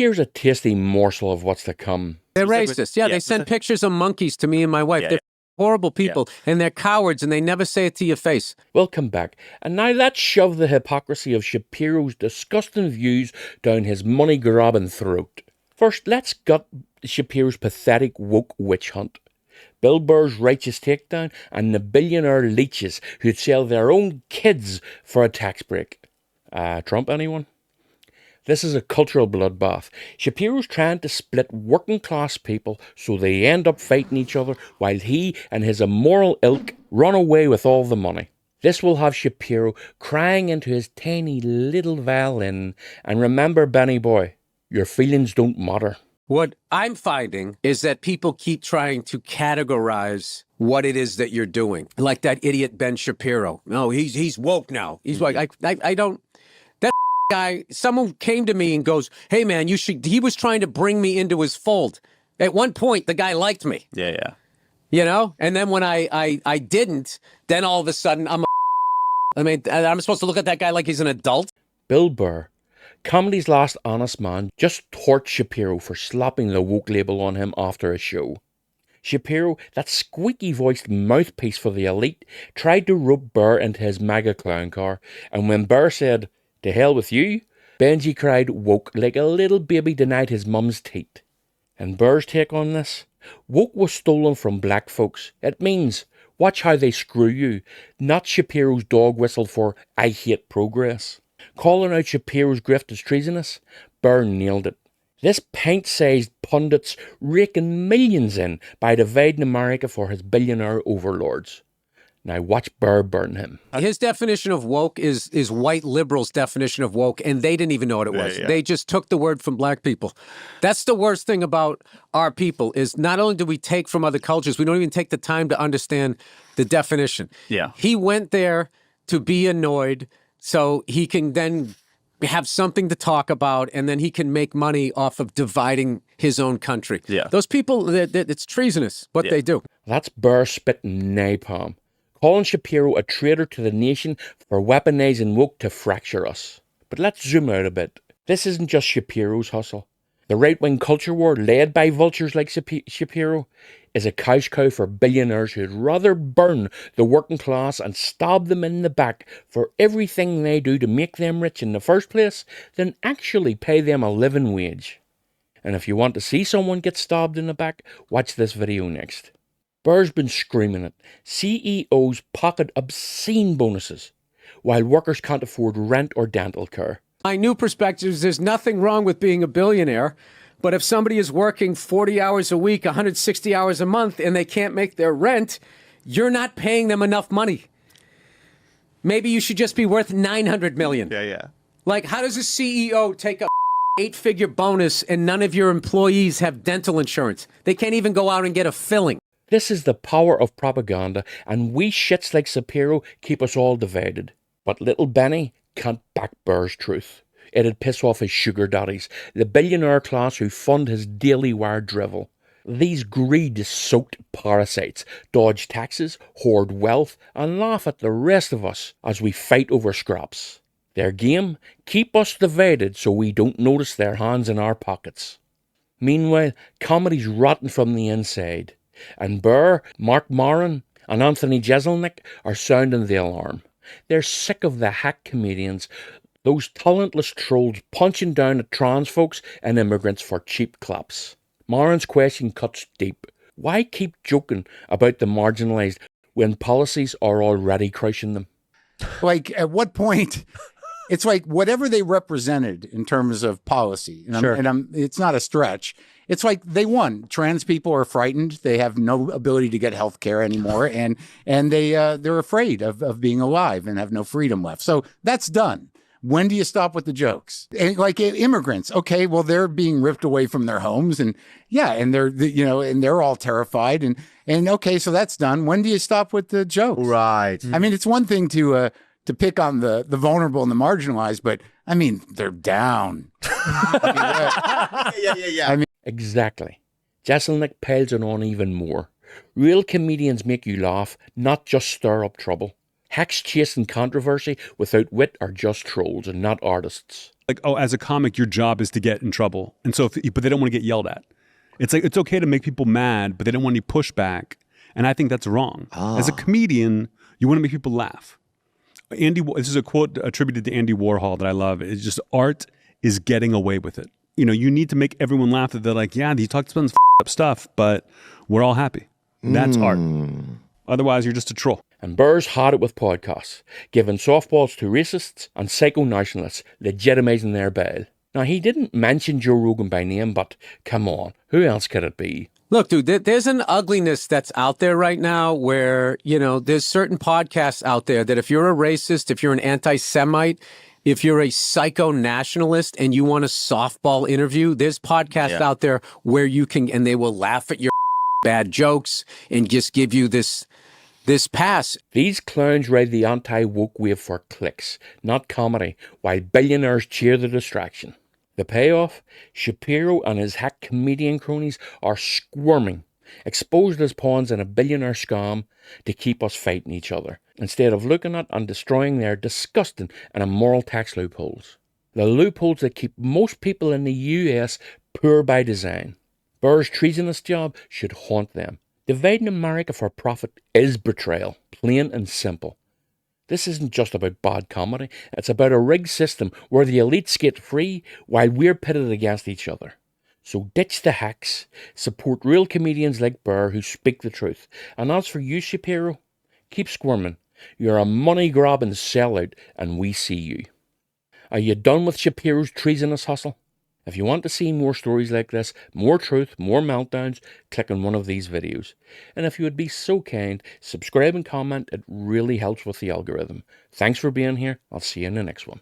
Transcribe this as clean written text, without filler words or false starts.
Here's a tasty morsel of what's to come. They're racist. Yeah, they send pictures of monkeys to me and my wife. They're horrible people, and they're cowards, and they never say it to your face. Welcome back. And now let's shove the hypocrisy of Shapiro's disgusting views down his money-grabbing throat. First, let's gut Shapiro's pathetic woke witch hunt. Bill Burr's righteous takedown, and the billionaire leeches who'd sell their own kids for a tax break. Trump, anyone? This is a cultural bloodbath. Shapiro's trying to split working class people so they end up fighting each other while he and his immoral ilk run away with all the money. This will have Shapiro crying into his tiny little violin. And remember, Benny boy, your feelings don't matter. What I'm finding is that people keep trying to categorize what it is that you're doing. Like that idiot Ben Shapiro. No, he's woke now. He's like, I don't... That guy, someone came to me and goes, hey man, he was trying to bring me into his fold. At one point, the guy liked me. Yeah. You know? And then when I didn't, then all of a sudden I'm supposed to look at that guy like he's an adult? Bill Burr, comedy's last honest man, just torched Shapiro for slapping the woke label on him after a show. Shapiro, that squeaky-voiced mouthpiece for the elite, tried to rope Burr into his mega clown car, and when Burr said, "To hell with you," Benji cried woke like a little baby denied his mum's teat. And Burr's take on this? Woke was stolen from black folks. It means, watch how they screw you, not Shapiro's dog whistle for "I hate progress." Calling out Shapiro's grift as treasonous, Burr nailed it. This pint-sized pundit's raking millions in by dividing America for his billionaire overlords. Now watch Burr burn him. His definition of woke is white liberals' definition of woke, and they didn't even know what it was. Yeah. They just took the word from black people. That's the worst thing about our people, is not only do we take from other cultures, we don't even take the time to understand the definition. Yeah. He went there to be annoyed so he can then have something to talk about, and then he can make money off of dividing his own country. Yeah. Those people, it's treasonous what they do. That's Burr spitting napalm, calling Shapiro a traitor to the nation for weaponizing woke to fracture us. But let's zoom out a bit. This isn't just Shapiro's hustle. The right-wing culture war, led by vultures like Shapiro, is a cash cow for billionaires who'd rather burn the working class and stab them in the back for everything they do to make them rich in the first place than actually pay them a living wage. And if you want to see someone get stabbed in the back, watch this video next. Burr's been screaming it. CEOs pocket obscene bonuses, while workers can't afford rent or dental care. My new perspective is there's nothing wrong with being a billionaire, but if somebody is working 40 hours a week, 160 hours a month, and they can't make their rent, you're not paying them enough money. Maybe you should just be worth $900 million. Yeah. Like, how does a CEO take a 8-figure bonus and none of your employees have dental insurance? They can't even go out and get a filling. This is the power of propaganda, and we shits like Shapiro keep us all divided. But little Benny can't back Burr's truth. It'd piss off his sugar daddies, the billionaire class who fund his daily wire drivel. These greed-soaked parasites dodge taxes, hoard wealth, and laugh at the rest of us as we fight over scraps. Their game? Keep us divided so we don't notice their hands in our pockets. Meanwhile, comedy's rotten from the inside, and Burr, Mark Maron, and Anthony Jeselnik are sounding the alarm. They're sick of the hack comedians, those talentless trolls punching down at trans folks and immigrants for cheap claps. Maron's question cuts deep. Why keep joking about the marginalised when policies are already crushing them? Like, at what point... It's like whatever they represented in terms of policy, and it's not a stretch. It's like they won. Trans people are frightened; they have no ability to get health care anymore, and they're afraid of being alive and have no freedom left. So that's done. When do you stop with the jokes? And like immigrants, okay, well they're being ripped away from their homes, and they're all terrified, and okay, so that's done. When do you stop with the jokes? Right. I mean, it's one thing to pick on the vulnerable and the marginalized, but I mean, they're down. Yeah. Exactly. Jeselnik piles it on even more. Real comedians make you laugh, not just stir up trouble. Hacks chasing controversy without wit are just trolls and not artists. like, oh, as a comic, your job is to get in trouble. And so, but they don't want to get yelled at. It's like, it's okay to make people mad, but they don't want any pushback. And I think that's wrong. As a comedian, you want to make people laugh. This is a quote attributed to Andy Warhol that I love. It's just, art is getting away with it. You know, you need to make everyone laugh that they're like, yeah, he talks about up stuff, but we're all happy. That's art. Otherwise, you're just a troll. And Burr's had it with podcasts, giving softballs to racists and psycho-nationalists, legitimizing their bail. Now, he didn't mention Joe Rogan by name, but come on, who else could it be? Look, dude, there's an ugliness that's out there right now where, you know, there's certain podcasts out there that if you're a racist, if you're an anti-Semite, if you're a psycho-nationalist and you want a softball interview, there's podcasts out there where you can, and they will laugh at your bad jokes and just give you this pass. These clowns ride the anti-woke wave for clicks, not comedy, while billionaires cheer the distraction. The payoff? Shapiro and his hack comedian cronies are squirming, exposed as pawns in a billionaire scam to keep us fighting each other, instead of looking at and destroying their disgusting and immoral tax loopholes. The loopholes that keep most people in the US poor by design. Burr's treasonous job should haunt them. Dividing America for profit is betrayal, plain and simple. This isn't just about bad comedy, it's about a rigged system where the elite skate free while we're pitted against each other. So ditch the hacks, support real comedians like Burr who speak the truth. And as for you, Shapiro, keep squirming. You're a money-grabbing sellout and we see you. Are you done with Shapiro's treasonous hustle? If you want to see more stories like this, more truth, more meltdowns, click on one of these videos. And if you would be so kind, subscribe and comment. It really helps with the algorithm. Thanks for being here. I'll see you in the next one.